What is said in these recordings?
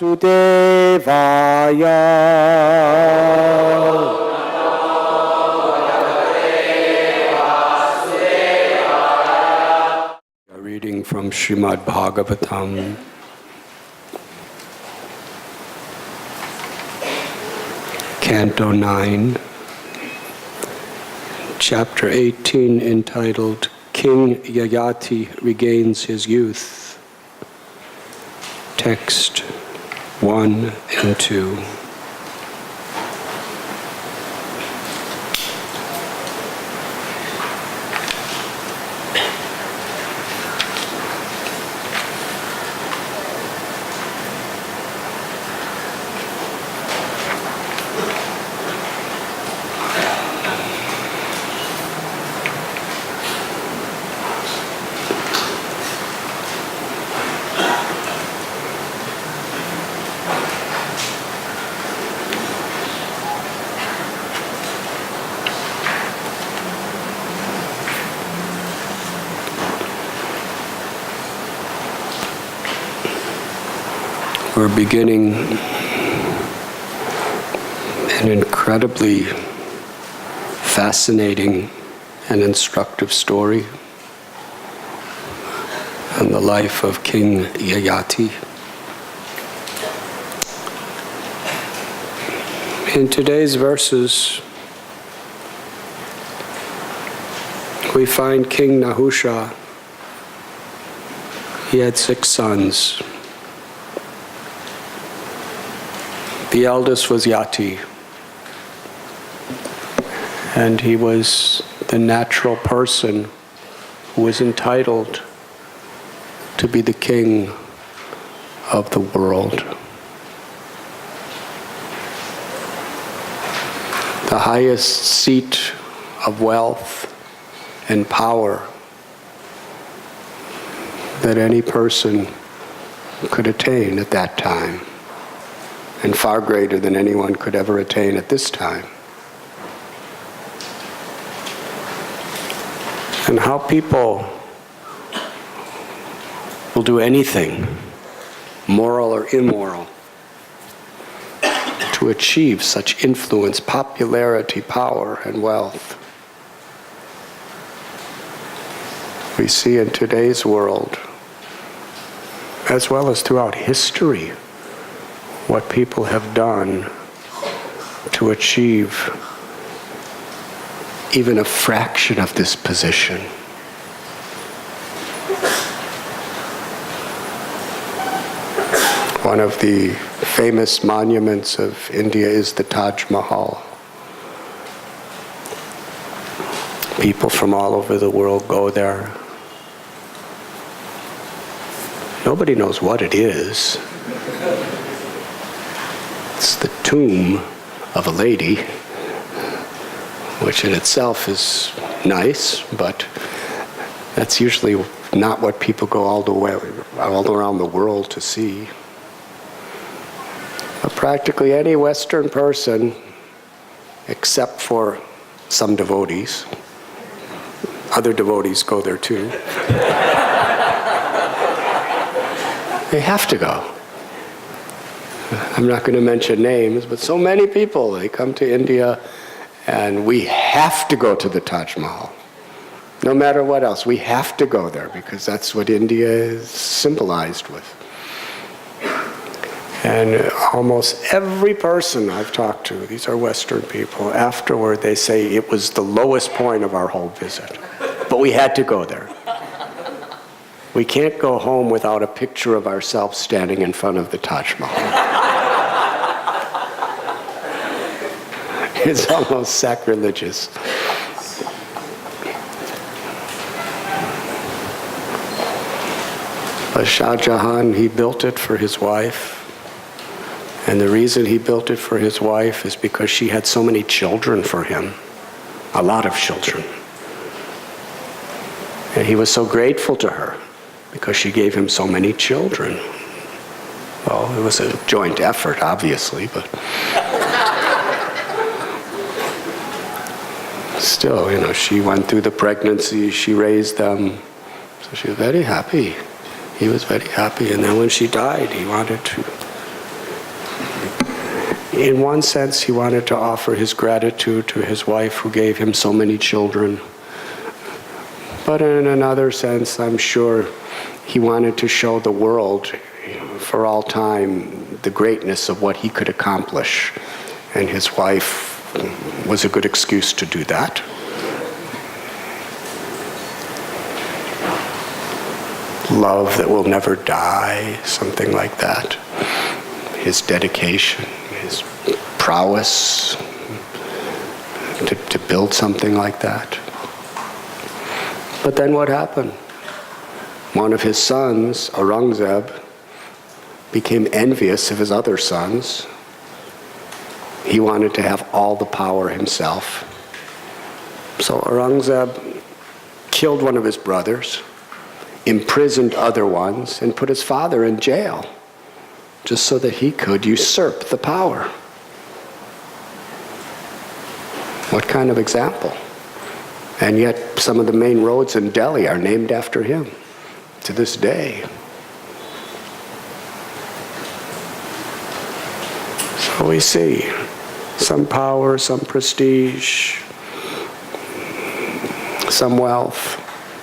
Vasudevaya. A reading from Srimad Bhagavatam, Canto 9, Chapter 18, entitled King Yayati Regains His Youth. Text 1 and 2. We're beginning an incredibly fascinating and instructive story on the life of King Yayati. In today's verses, we find King Nahusha. He had 6 sons. The eldest was Yati, and he was the natural person who was entitled to be the king of the world. The highest seat of wealth and power that any person could attain at that time, and far greater than anyone could ever attain at this time. And how people will do anything, moral or immoral, to achieve such influence, popularity, power, and wealth. We see in today's world, as well as throughout history, what people have done to achieve even a fraction of this position. One of the famous monuments of India is the Taj Mahal. People from all over the world go there. Nobody knows what it is. It's the tomb of a lady, which in itself is nice, but that's usually not what people go all around the world to see. But practically any Western person, except for some devotees, other devotees go there too, they have to go. I'm not going to mention names, but so many people, they come to India and we have to go to the Taj Mahal. No matter what else, we have to go there because that's what India is symbolized with. And almost every person I've talked to, these are Western people, afterward they say it was the lowest point of our whole visit. But we had to go there. We can't go home without a picture of ourselves standing in front of the Taj Mahal. It's almost sacrilegious. But Shah Jahan, he built it for his wife. And the reason he built it for his wife is because she had so many children for him. A lot of children. And he was so grateful to her because she gave him so many children. Well, it was a joint effort, obviously, but still, she went through the pregnancy, she raised them, so she was very happy. He was very happy, and then when she died, he wanted to In one sense, he wanted to offer his gratitude to his wife who gave him so many children. But in another sense, I'm sure he wanted to show the world for all time the greatness of what he could accomplish. And his wife was a good excuse to do that. Love that will never die, something like that. His dedication, his prowess to build something like that. But then what happened? One of his sons, Aurangzeb, became envious of his other sons. He wanted to have all the power himself. So Aurangzeb killed one of his brothers, imprisoned other ones, and put his father in jail, just so that he could usurp the power. What kind of example? And yet some of the main roads in Delhi are named after him to this day. So we see some power, some prestige, some wealth.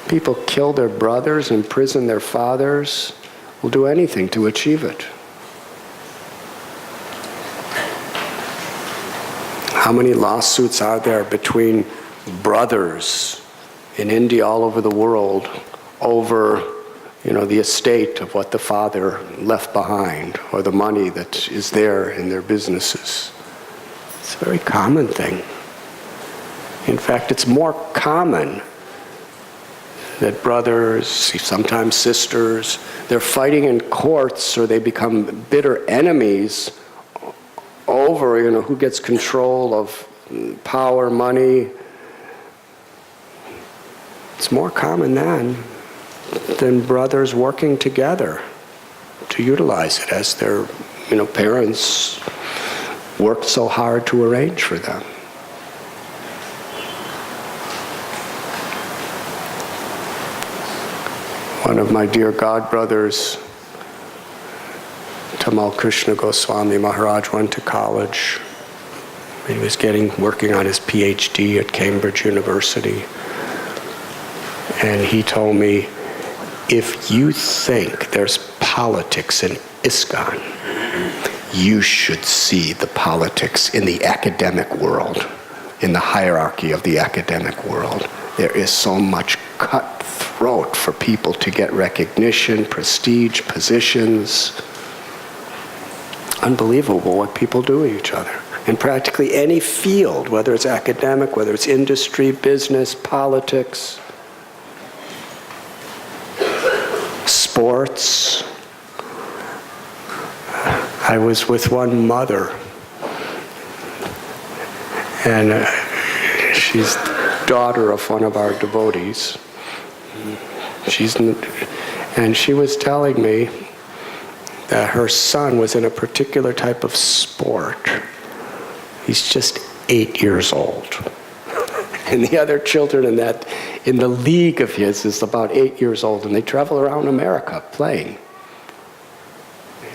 People kill their brothers, imprison their fathers, will do anything to achieve it. How many lawsuits are there between brothers in India, all over the world, over, the estate of what the father left behind, or the money that is there in their businesses? It's a very common thing. In fact, it's more common that brothers, sometimes sisters, they're fighting in courts, or they become bitter enemies over, who gets control of power, money. It's more common than brothers working together to utilize it, as their, parents worked so hard to arrange for them. One of my dear godbrothers, Tamal Krishna Goswami Maharaj, went to college. He was working on his PhD at Cambridge University. And he told me, if you think there's politics in ISKCON, you should see the politics in the academic world, in the hierarchy of the academic world. There is so much cutthroat for people to get recognition, prestige, positions. Unbelievable what people do to each other. In practically any field, whether it's academic, whether it's industry, business, politics, sports. I was with one mother, and she's daughter of one of our devotees. And she was telling me that her son was in a particular type of sport. He's just 8 years old. And the other children in the league of his is about 8 years old, and they travel around America playing.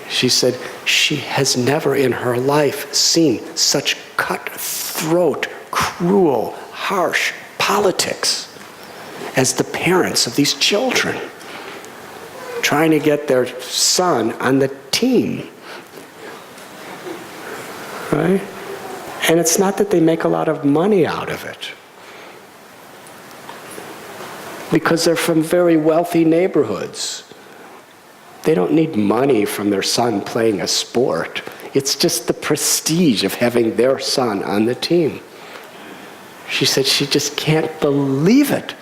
She said she has never in her life seen such cutthroat, cruel, harsh politics as the parents of these children trying to get their son on the team. Right? And it's not that they make a lot of money out of it, because they're from very wealthy neighborhoods. They don't need money from their son playing a sport. It's just the prestige of having their son on the team. She said she just can't believe it,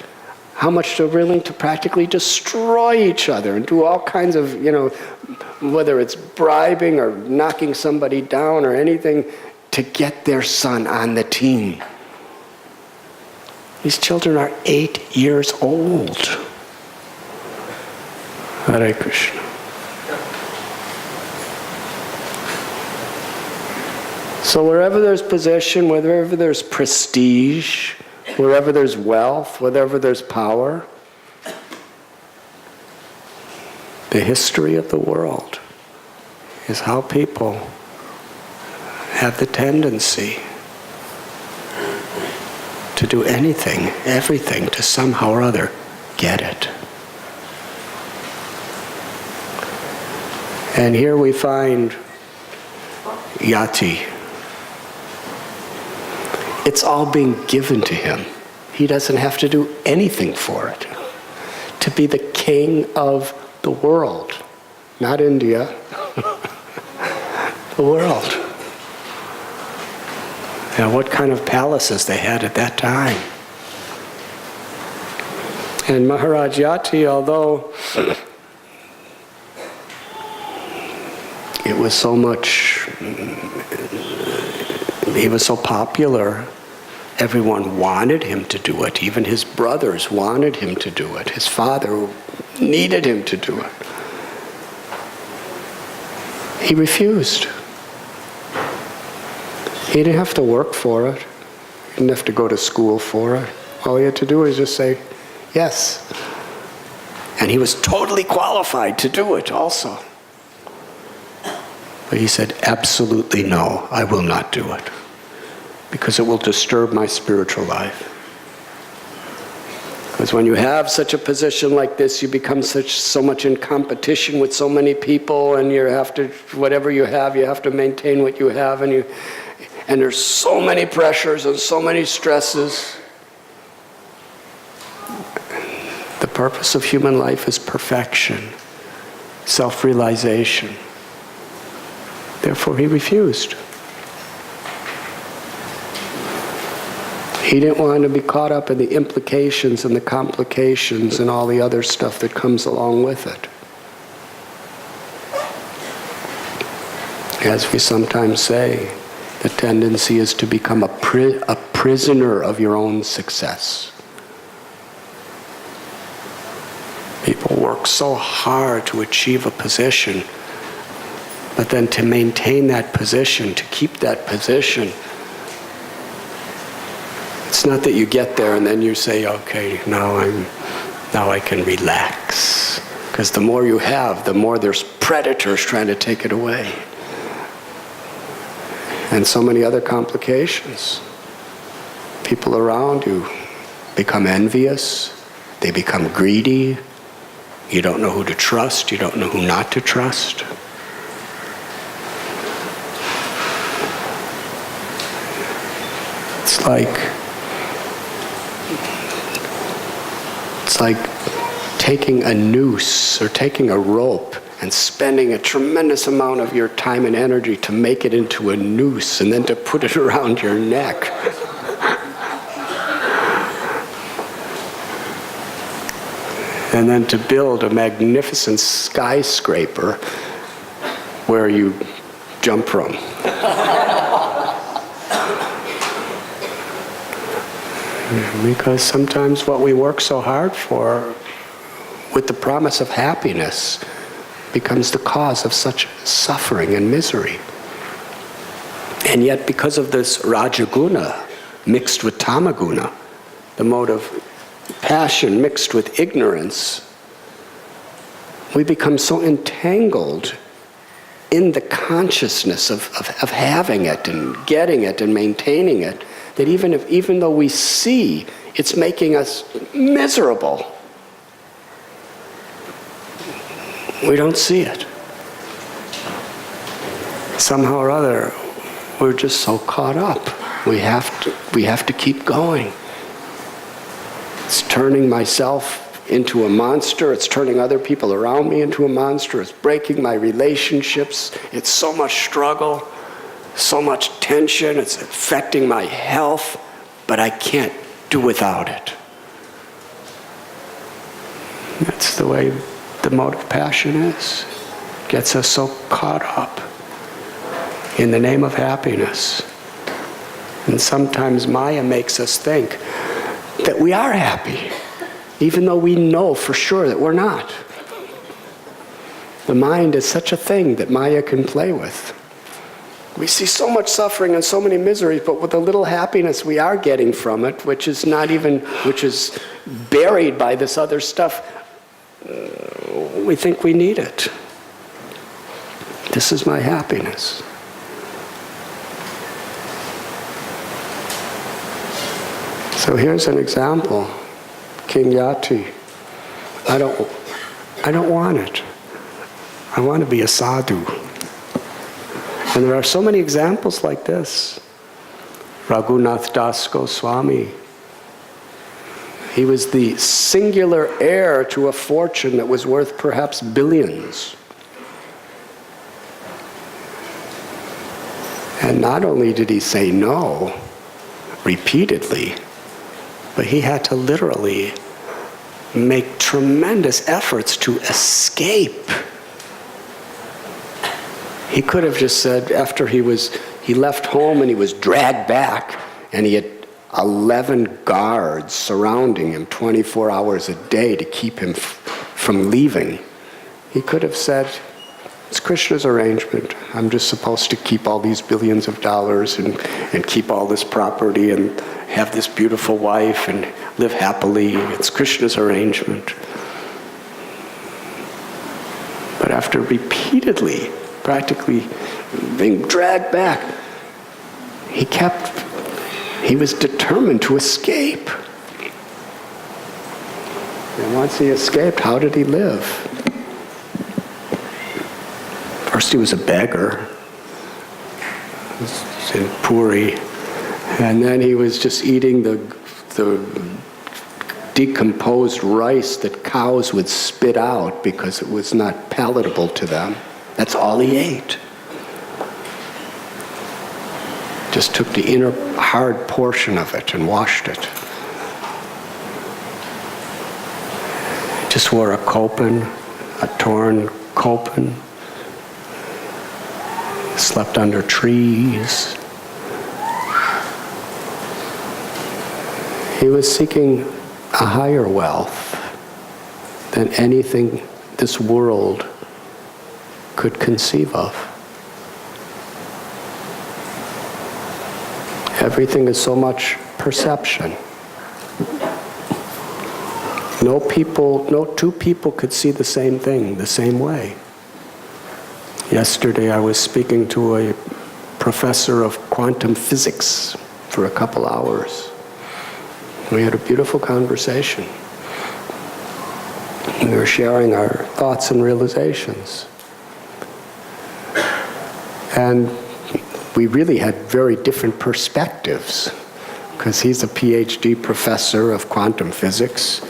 how much they're willing to practically destroy each other and do all kinds of, whether it's bribing or knocking somebody down or anything, to get their son on the team. These children are 8 years old. Hare Krishna. So wherever there's position, wherever there's prestige, wherever there's wealth, wherever there's power, the history of the world is how people have the tendency to do anything, everything, to somehow or other get it. And here we find Yati. It's all being given to him. He doesn't have to do anything for it. To be the king of the world, not India, the world. Now, what kind of palaces they had at that time. And Maharaj Yati, although it was so much, he was so popular, everyone wanted him to do it. Even his brothers wanted him to do it. His father needed him to do it. He refused. He didn't have to work for it. He didn't have to go to school for it. All he had to do was just say, yes. And he was totally qualified to do it also. But he said, absolutely no, I will not do it. Because it will disturb my spiritual life. Because when you have such a position like this, you become so much in competition with so many people, and you have to, whatever you have to maintain what you have, and there's so many pressures and so many stresses. The purpose of human life is perfection, self-realization. Therefore, he refused. He didn't want to be caught up in the implications and the complications and all the other stuff that comes along with it. As we sometimes say, the tendency is to become a prisoner of your own success. People work so hard to achieve a position, but then to maintain that position, to keep that position, it's not that you get there and then you say, okay, now I can relax. Because the more you have, the more there's predators trying to take it away. And so many other complications. People around you become envious, they become greedy, you don't know who to trust, you don't know who not to trust. It's like taking a noose or taking a rope and spending a tremendous amount of your time and energy to make it into a noose and then to put it around your neck. And then to build a magnificent skyscraper where you jump from. Because sometimes what we work so hard for, with the promise of happiness, becomes the cause of such suffering and misery. And yet, because of this Rajaguna mixed with Tamaguna, the mode of passion mixed with ignorance, we become so entangled in the consciousness of having it and getting it and maintaining it, that even though we see it's making us miserable, we don't see it. Somehow or other, we're just so caught up. We have to keep going. It's turning myself into a monster. It's turning other people around me into a monster. It's breaking my relationships. It's so much struggle, so much tension. It's affecting my health, but I can't do without it. That's the way the mode of passion is. It gets us so caught up in the name of happiness. And sometimes Maya makes us think that we are happy, even though we know for sure that we're not. The mind is such a thing that Maya can play with. We see so much suffering and so many miseries, but with the little happiness we are getting from it, which is buried by this other stuff, we think we need it. This is my happiness. So here's an example. King Yati. I don't want it. I want to be a sadhu. And there are so many examples like this. Raghunath Goswami. He was the singular heir to a fortune that was worth perhaps billions. And not only did he say no repeatedly, but he had to literally make tremendous efforts to escape. He could have just said, after he left home and he was dragged back, and he had 11 guards surrounding him 24 hours a day to keep him from leaving. He could have said, it's Krishna's arrangement. I'm just supposed to keep all these billions of dollars and keep all this property and have this beautiful wife and live happily. It's Krishna's arrangement. But after repeatedly, practically being dragged back, he was determined to escape. And once he escaped, how did he live? First he was a beggar in Puri, and then he was just eating the decomposed rice that cows would spit out because it was not palatable to them. That's all he ate. Just took the inner hard portion of it and washed it. Just wore a kopin, a torn kopin. Slept under trees. He was seeking a higher wealth than anything this world could conceive of. Everything is so much perception. No two people could see the same thing the same way. Yesterday I was speaking to a professor of quantum physics for a couple hours. We had a beautiful conversation. We were sharing our thoughts and realizations. And we really had very different perspectives, because he's a PhD professor of quantum physics,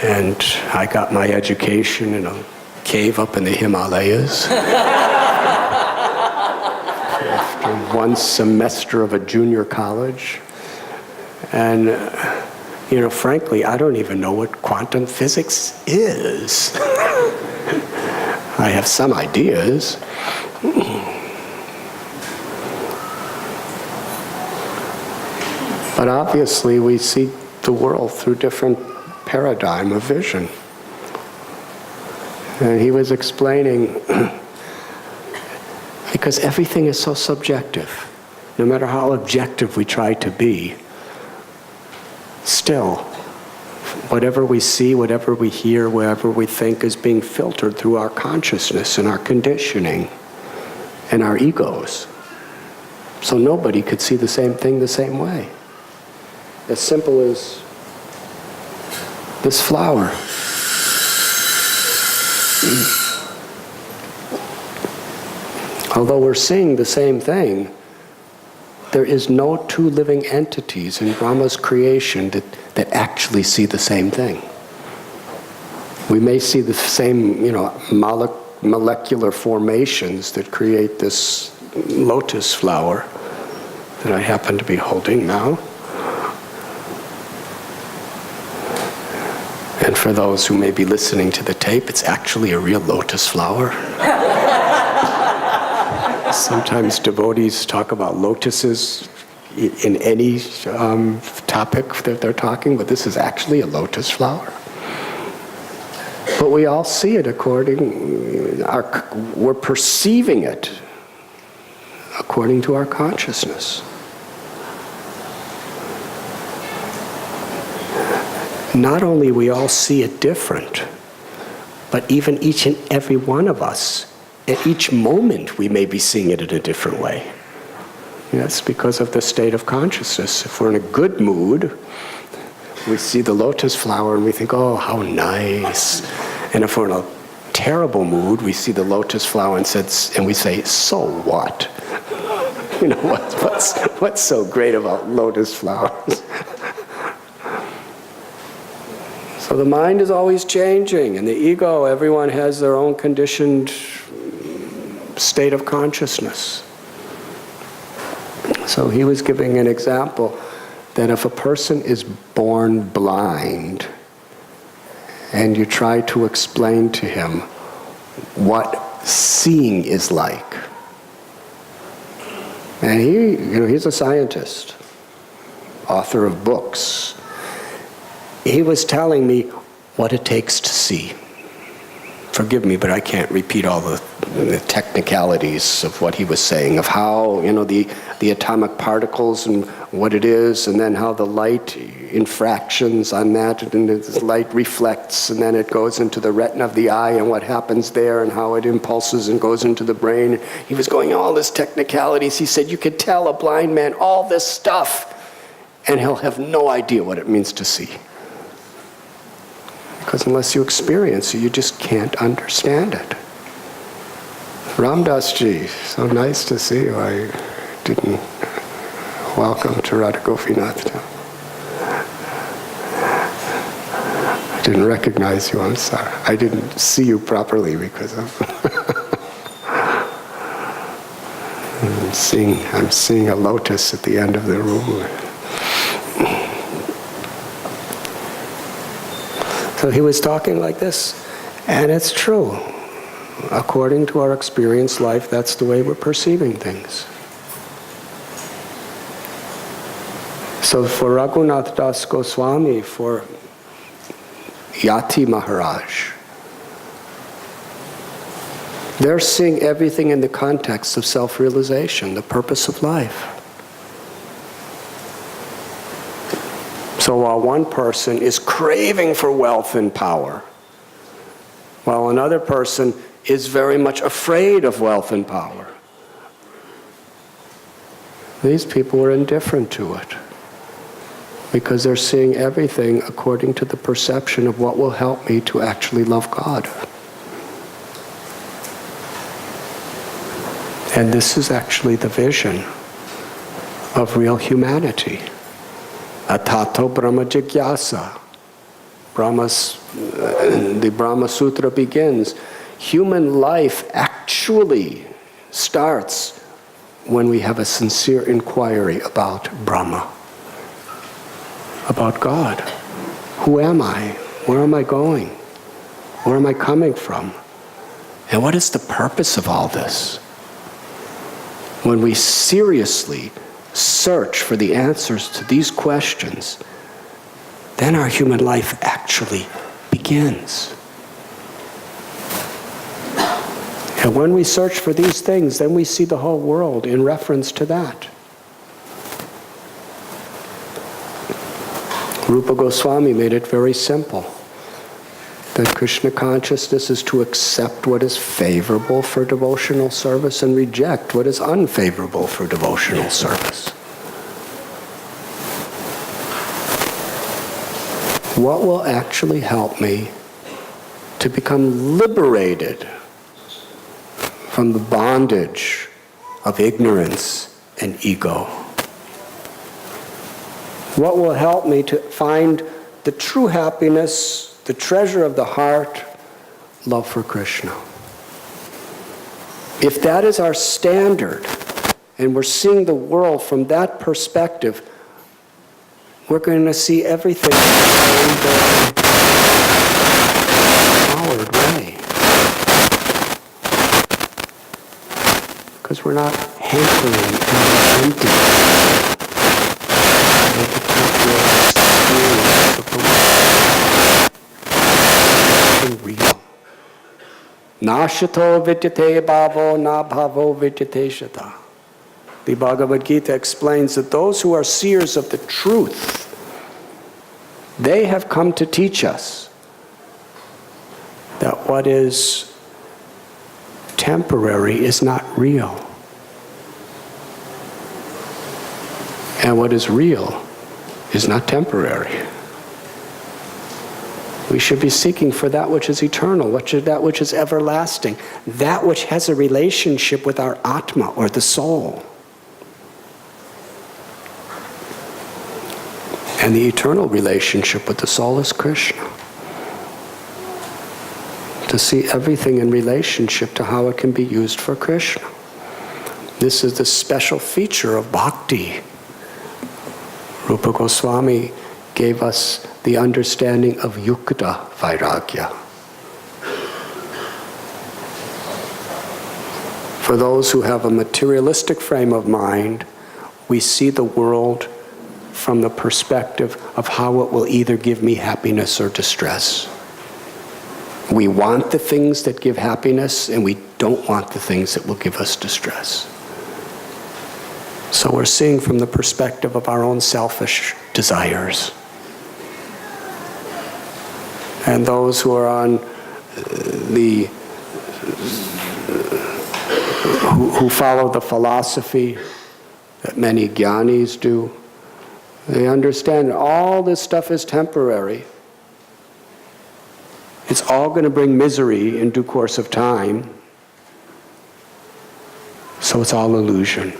and I got my education in a cave up in the Himalayas. After one semester of a junior college. And, frankly, I don't even know what quantum physics is. I have some ideas. But obviously we see the world through different paradigm of vision. And he was explaining, because everything is so subjective, no matter how objective we try to be, still, whatever we see, whatever we hear, whatever we think is being filtered through our consciousness and our conditioning and our egos. So nobody could see the same thing the same way. As simple as this flower. Although we're seeing the same thing, there is no two living entities in Brahma's creation that actually see the same thing. We may see the same, molecular formations that create this lotus flower that I happen to be holding now. And for those who may be listening to the tape, it's actually a real lotus flower. Sometimes devotees talk about lotuses in any topic that they're talking, but this is actually a lotus flower. But we all see it we're perceiving it according to our consciousness. Not only we all see it different, but even each and every one of us, at each moment we may be seeing it in a different way. That's because of the state of consciousness. If we're in a good mood, We see the lotus flower and we think, oh, how nice. And if we're in a terrible mood, we see the lotus flower and we say, so what? You know, what's so great about lotus flowers? So the mind is always changing, and the ego, everyone has their own conditioned state of consciousness. So he was giving an example that if a person is born blind and you try to explain to him what seeing is like, and he's a scientist, author of books, he was telling me what it takes to see. Forgive me, but I can't repeat all the technicalities of what he was saying, of how, the atomic particles and what it is, and then how the light infractions on that, and the light reflects, and then it goes into the retina of the eye, and what happens there, and how it impulses and goes into the brain. He was going all this technicalities. He said, you could tell a blind man all this stuff, and he'll have no idea what it means to see. Because unless you experience it, you just can't understand it. Ramdas ji, so nice to see you. I didn't. Welcome to Radha Gopinath. I didn't recognize you, I'm sorry. I didn't see you properly because of... I'm seeing a lotus at the end of the room. So he was talking like this, and it's true. According to our experienced life, that's the way we're perceiving things. So for Raghunath Das Goswami, for Yati Maharaj, they're seeing everything in the context of self-realization, the purpose of life. So while one person is craving for wealth and power, while another person is very much afraid of wealth and power, these people are indifferent to it because they're seeing everything according to the perception of what will help me to actually love God. And this is actually the vision of real humanity. Atato Brahma Jigyasa. The Brahma Sutra begins. Human life actually starts when we have a sincere inquiry about Brahma, about God. Who am I? Where am I going? Where am I coming from? And what is the purpose of all this? When we seriously search for the answers to these questions, then our human life actually begins. And when we search for these things, then we see the whole world in reference to that. Rupa Goswami made it very simple. That Krishna consciousness is to accept what is favorable for devotional service and reject what is unfavorable for devotional service. What will actually help me to become liberated from the bondage of ignorance and ego? What will help me to find the true happiness, the treasure of the heart, love for Krishna? If that is our standard, and we're seeing the world from that perspective, we're going to see everything in a very empowered way. Because we're not hankering and resenting real. Nashato vidyate bhavo na bhavo vidyate shata. The Bhagavad Gita explains that those who are seers of the truth, they have come to teach us that what is temporary is not real. And what is real is not temporary. We should be seeking for that which is eternal, that which is everlasting, that which has a relationship with our Atma, or the soul. And the eternal relationship with the soul is Krishna. To see everything in relationship to how it can be used for Krishna. This is the special feature of bhakti. Rupa Goswami gave us the understanding of yukta vairagya. For those who have a materialistic frame of mind, we see the world from the perspective of how it will either give me happiness or distress. We want the things that give happiness, and we don't want the things that will give us distress. So we're seeing from the perspective of our own selfish desires. And those who are on who follow the philosophy that many jnanis do, they understand all this stuff is temporary. It's all going to bring misery in due course of time. So it's all illusion.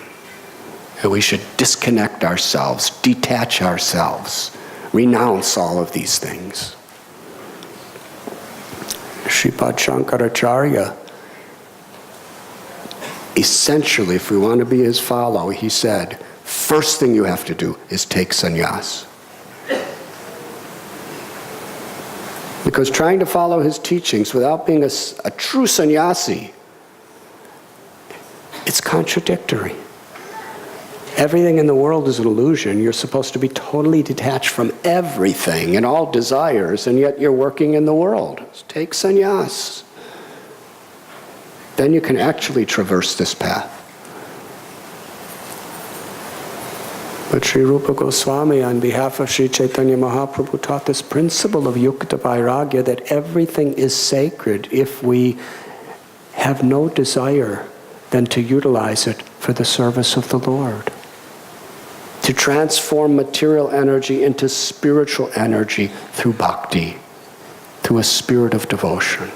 And we should disconnect ourselves, detach ourselves, renounce all of these things. Sripad Shankaracharya, essentially, if we want to be his follower, he said, first thing you have to do is take sannyas. Because trying to follow his teachings without being a true sannyasi, it's contradictory. Everything in the world is an illusion. You're supposed to be totally detached from everything and all desires, and yet you're working in the world. Take sannyas. Then you can actually traverse this path. But Sri Rupa Goswami, on behalf of Sri Chaitanya Mahaprabhu, taught this principle of yukta vairagya, that everything is sacred if we have no desire than to utilize it for the service of the Lord. To transform material energy into spiritual energy through bhakti, through a spirit of devotion.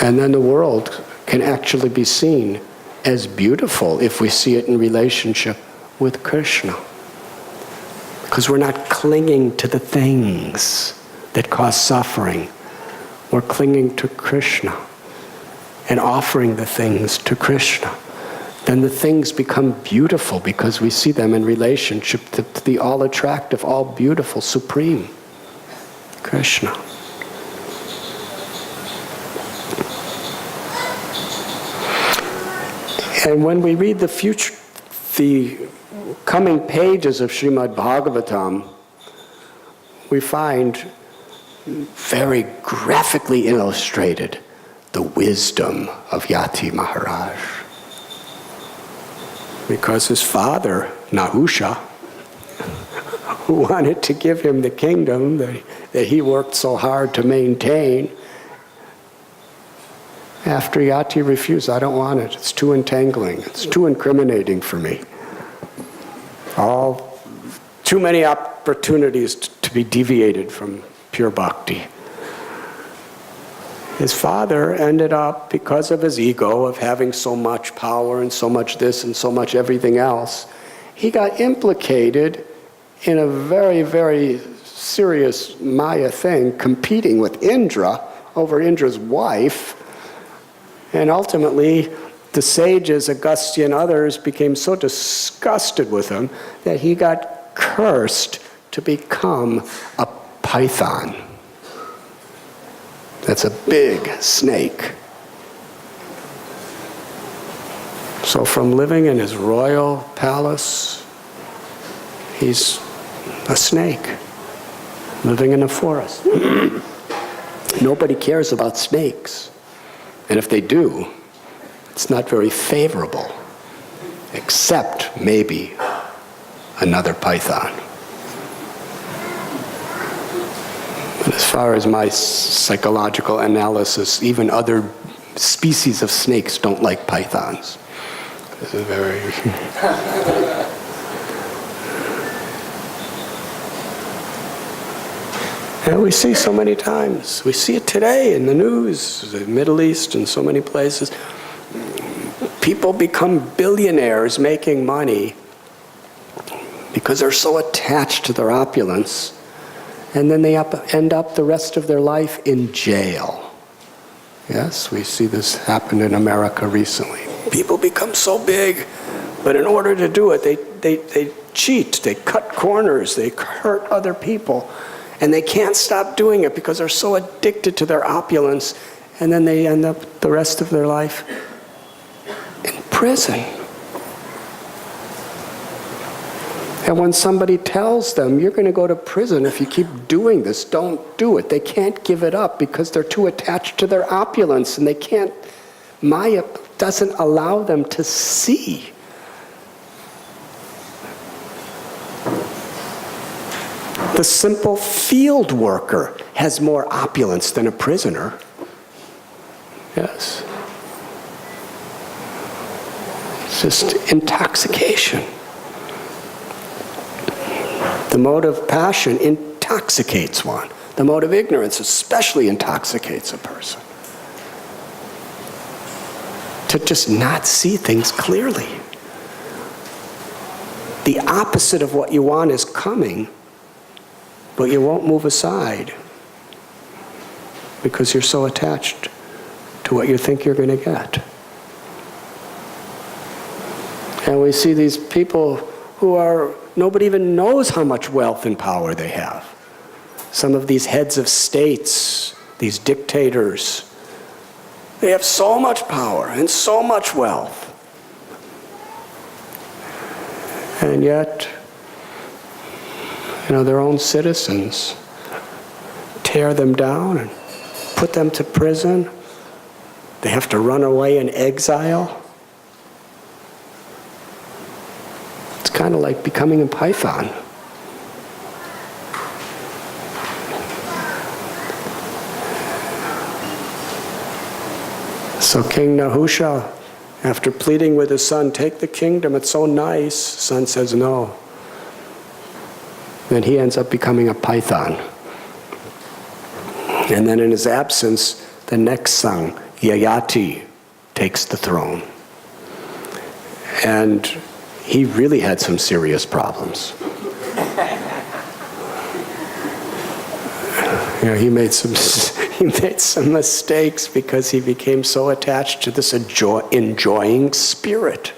And then the world can actually be seen as beautiful if we see it in relationship with Krishna. Because we're not clinging to the things that cause suffering. We're clinging to Krishna and offering the things to Krishna. Then the things become beautiful because we see them in relationship to the all-attractive, all-beautiful, supreme Krishna. And when we read the coming pages of Srimad Bhagavatam, we find very graphically illustrated the wisdom of Yati Maharaj. Because his father, Nahusha, who wanted to give him the kingdom that he worked so hard to maintain, after Yati refused, I don't want it. It's too entangling. It's too incriminating for me. Too many opportunities to be deviated from pure bhakti. His father ended up, because of his ego of having so much power and so much this and so much everything else, he got implicated in a very, very serious Maya thing, competing with Indra over Indra's wife. And ultimately, the sages, Agastya and others, became so disgusted with him that he got cursed to become a python. That's a big snake. So from living in his royal palace, he's a snake, living in a forest. Nobody cares about snakes. And if they do, it's not very favorable, except maybe another python. But as far as my psychological analysis, even other species of snakes don't like pythons. This is very... And we see so many times. We see it today in the news, the Middle East and so many places. People become billionaires making money because they're so attached to their opulence, and then they end up the rest of their life in jail. Yes, we see this happen in America recently. People become so big, but in order to do it, they cheat, they cut corners, they hurt other people, and they can't stop doing it because they're so addicted to their opulence, and then they end up the rest of their life in prison. And when somebody tells them, you're going to go to prison if you keep doing this, don't do it. They can't give it up because they're too attached to their opulence, and they can't, Maya doesn't allow them to see. The simple field worker has more opulence than a prisoner. Yes. It's just intoxication. The mode of passion intoxicates one. The mode of ignorance especially intoxicates a person. To just not see things clearly. The opposite of what you want is coming, but you won't move aside because you're so attached to what you think you're going to get. And we see these people who are, nobody even knows how much wealth and power they have. Some of these heads of states, these dictators, they have so much power and so much wealth. And yet, their own citizens tear them down and put them to prison. They have to run away in exile. It's kind of like becoming a python. So King Nahusha, after pleading with his son, take the kingdom, it's so nice, son says no. Then he ends up becoming a python. And then in his absence, the next son, Yayati, takes the throne. And he really had some serious problems. He made some mistakes because he became so attached to this enjoying spirit.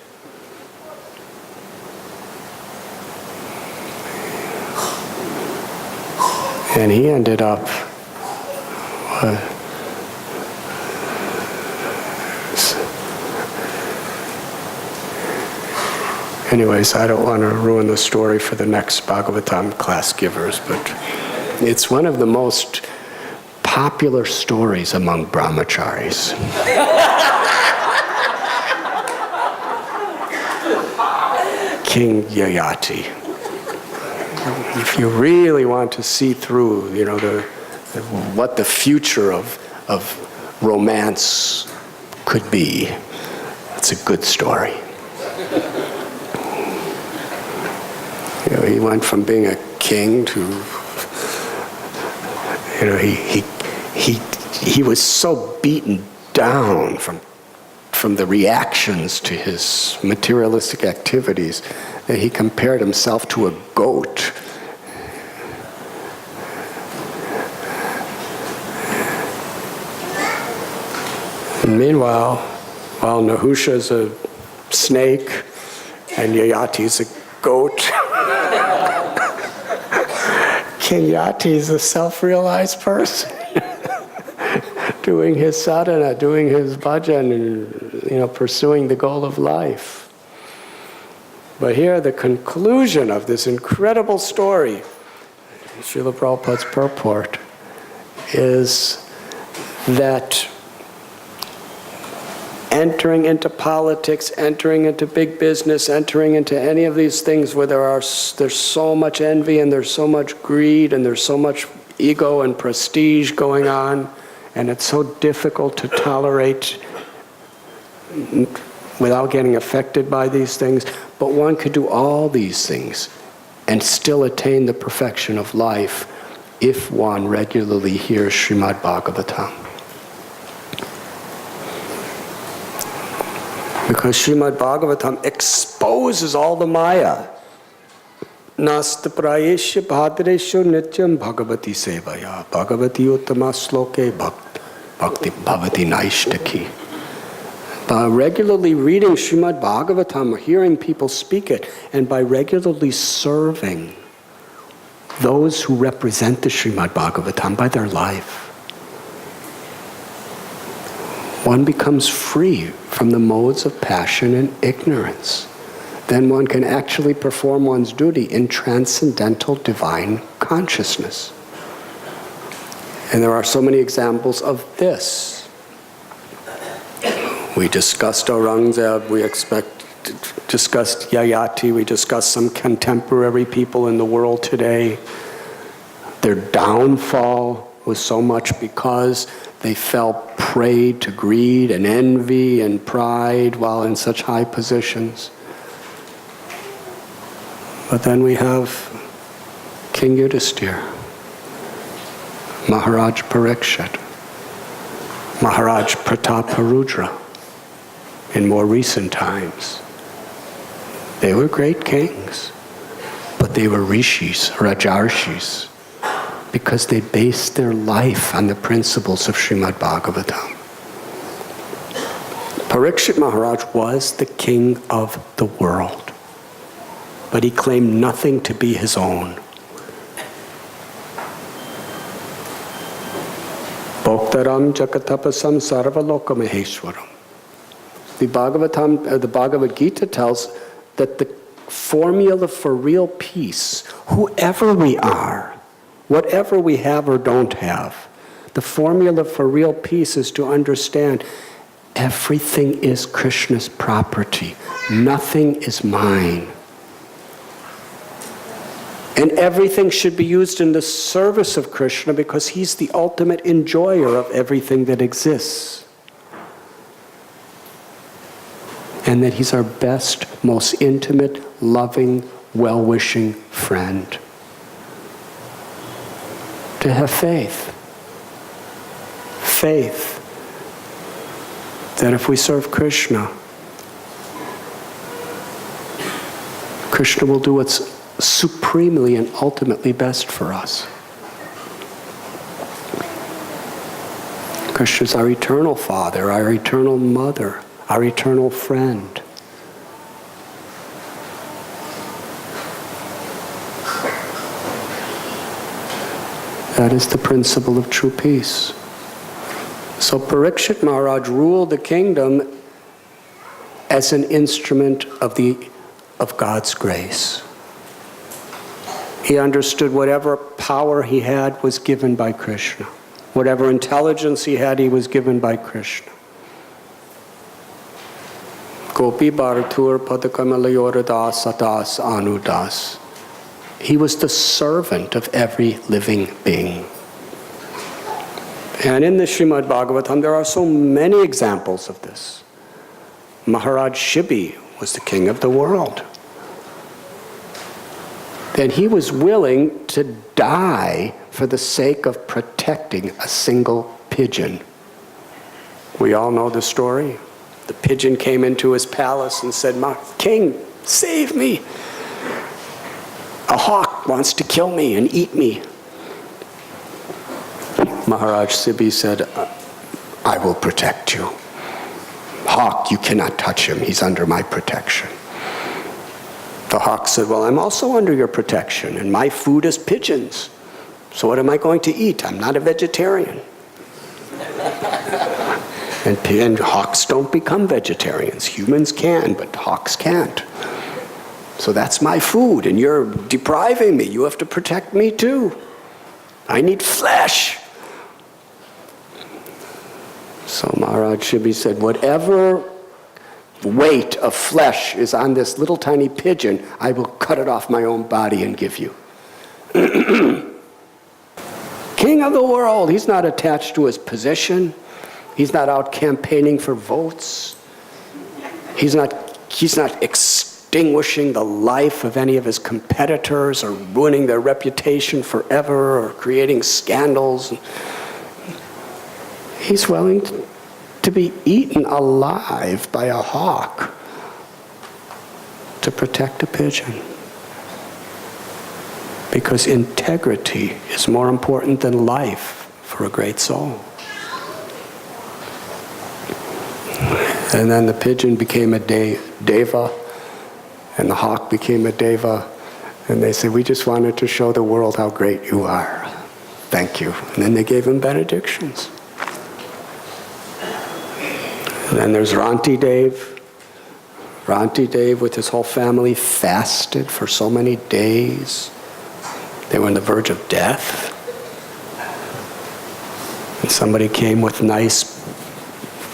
And he ended up anyways, I don't want to ruin the story for the next Bhagavatam class givers, but it's one of the most popular stories among brahmacharis. King Yayati. If you really want to see through, what the future of romance could be, it's a good story. He went from being a king to, he was so beaten down from the reactions to his materialistic activities that he compared himself to a goat. And meanwhile, while Nahusha's a snake and Yayati's a goat, King Yati is a self-realized person, doing his sadhana, doing his bhajan, and pursuing the goal of life. But here, the conclusion of this incredible story, Srila Prabhupada's purport, is that entering into politics, entering into big business, entering into any of these things where there's so much envy and there's so much greed and there's so much ego and prestige going on, and it's so difficult to tolerate without getting affected by these things. But one could do all these things and still attain the perfection of life if one regularly hears Srimad Bhagavatam. Because Srimad Bhagavatam exposes all the Maya. Nasta prayesya bhadresya nityam bhagavati sevaya bhagavati uttama sloke bhakti bhavati naishtaki. By regularly reading Srimad Bhagavatam or hearing people speak it, and by regularly serving those who represent the Srimad Bhagavatam by their life, one becomes free from the modes of passion and ignorance. Then one can actually perform one's duty in transcendental divine consciousness. And there are so many examples of this. We discussed Aurangzeb, we discussed Yayati, we discussed some contemporary people in the world today. Their downfall was so much because they fell prey to greed and envy and pride while in such high positions. But then we have King Yudhisthira, Maharaj Parikshit, Maharaj Prataparudra in more recent times. They were great kings, but they were rishis, rajarshis, because they based their life on the principles of Srimad Bhagavatam. Parikshit Maharaj was the king of the world, but he claimed nothing to be his own. Bhoktaram Jakatapasam Sarvaloka Maheshwaram. The Bhagavad Gita tells that the formula for real peace, whoever we are, whatever we have or don't have, the formula for real peace is to understand everything is Krishna's property. Nothing is mine. And everything should be used in the service of Krishna because he's the ultimate enjoyer of everything that exists. And that he's our best, most intimate, loving, well-wishing friend. To have faith. Faith that if we serve Krishna, Krishna will do what's supremely and ultimately best for us. Krishna's our eternal Father, our eternal Mother, our eternal friend. That is the principle of true peace. So Parikshit Maharaj ruled the kingdom as an instrument of God's grace. He understood whatever power he had was given by Krishna. Whatever intelligence he had, he was given by Krishna. Gopi Bharatur Padakamalayораdas Sadas Anudas. He was the servant of every living being. And in the Srimad Bhagavatam, there are so many examples of this. Maharaj Shibi was the king of the world. And he was willing to die for the sake of protecting a single pigeon. We all know the story. The pigeon came into his palace and said, "King, save me. A hawk wants to kill me and eat me." Maharaj Shibi said, "I will protect you. Hawk, you cannot touch him. He's under my protection." The hawk said, "Well, I'm also under your protection, and my food is pigeons. So what am I going to eat? I'm not a vegetarian." And hawks don't become vegetarians. Humans can, but hawks can't. So that's my food, and you're depriving me. You have to protect me too. I need flesh. So Maharaj Shibi said, "Whatever weight of flesh is on this little tiny pigeon, I will cut it off my own body and give you." King of the world, he's not attached to his position. He's not out campaigning for votes. He's not extinguishing the life of any of his competitors or ruining their reputation forever or creating scandals. He's willing to be eaten alive by a hawk to protect a pigeon. Because integrity is more important than life for a great soul. And then the pigeon became a deva, and the hawk became a deva, and they said, we just wanted to show the world how great you are. Thank you. And then they gave him benedictions. And then there's Ranti Dev. Ranti Dev with his whole family fasted for so many days. They were on the verge of death. And somebody came with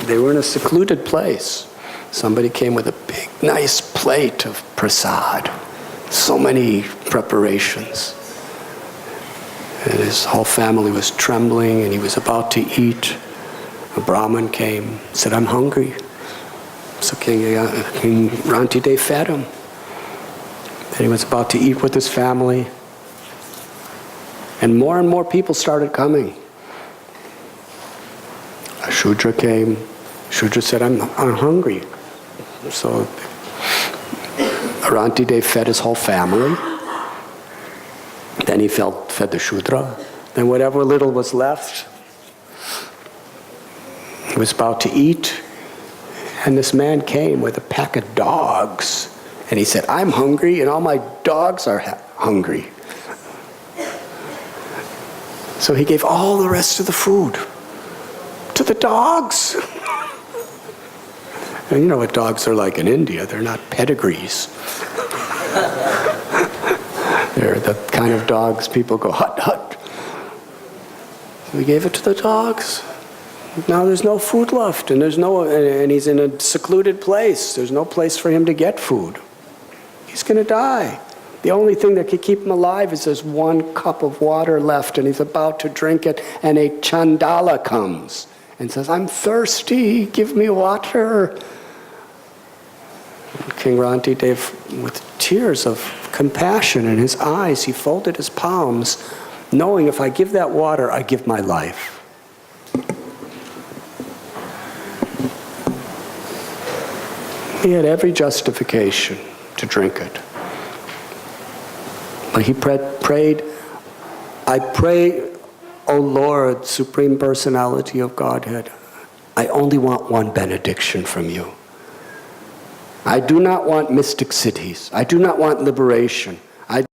they were in a secluded place. Somebody came with a big, nice plate of prasad. So many preparations. And his whole family was trembling, and he was about to eat. A Brahmin came, said, I'm hungry. So King Ranti Dev fed him. Then he was about to eat with his family. And more people started coming. A Shudra came. Shudra said, I'm hungry. So Ranti Dev fed his whole family. Then he fed the Shudra. Then whatever little was left, he was about to eat. And this man came with a pack of dogs. And he said, I'm hungry, and all my dogs are hungry. So he gave all the rest of the food to the dogs. And you know what dogs are like in India. They're not pedigrees. They're the kind of dogs people go, hut, hut. So he gave it to the dogs. Now there's no food left, and he's in a secluded place. There's no place for him to get food. He's going to die. The only thing that could keep him alive is there's one cup of water left, and he's about to drink it, and a Chandala comes and says, I'm thirsty, give me water. And King Ranti Dev, with tears of compassion in his eyes, he folded his palms, knowing if I give that water, I give my life. He had every justification to drink it. But he prayed, I pray, O Lord, Supreme Personality of Godhead, I only want one benediction from you. I do not want mystic cities. I do not want liberation.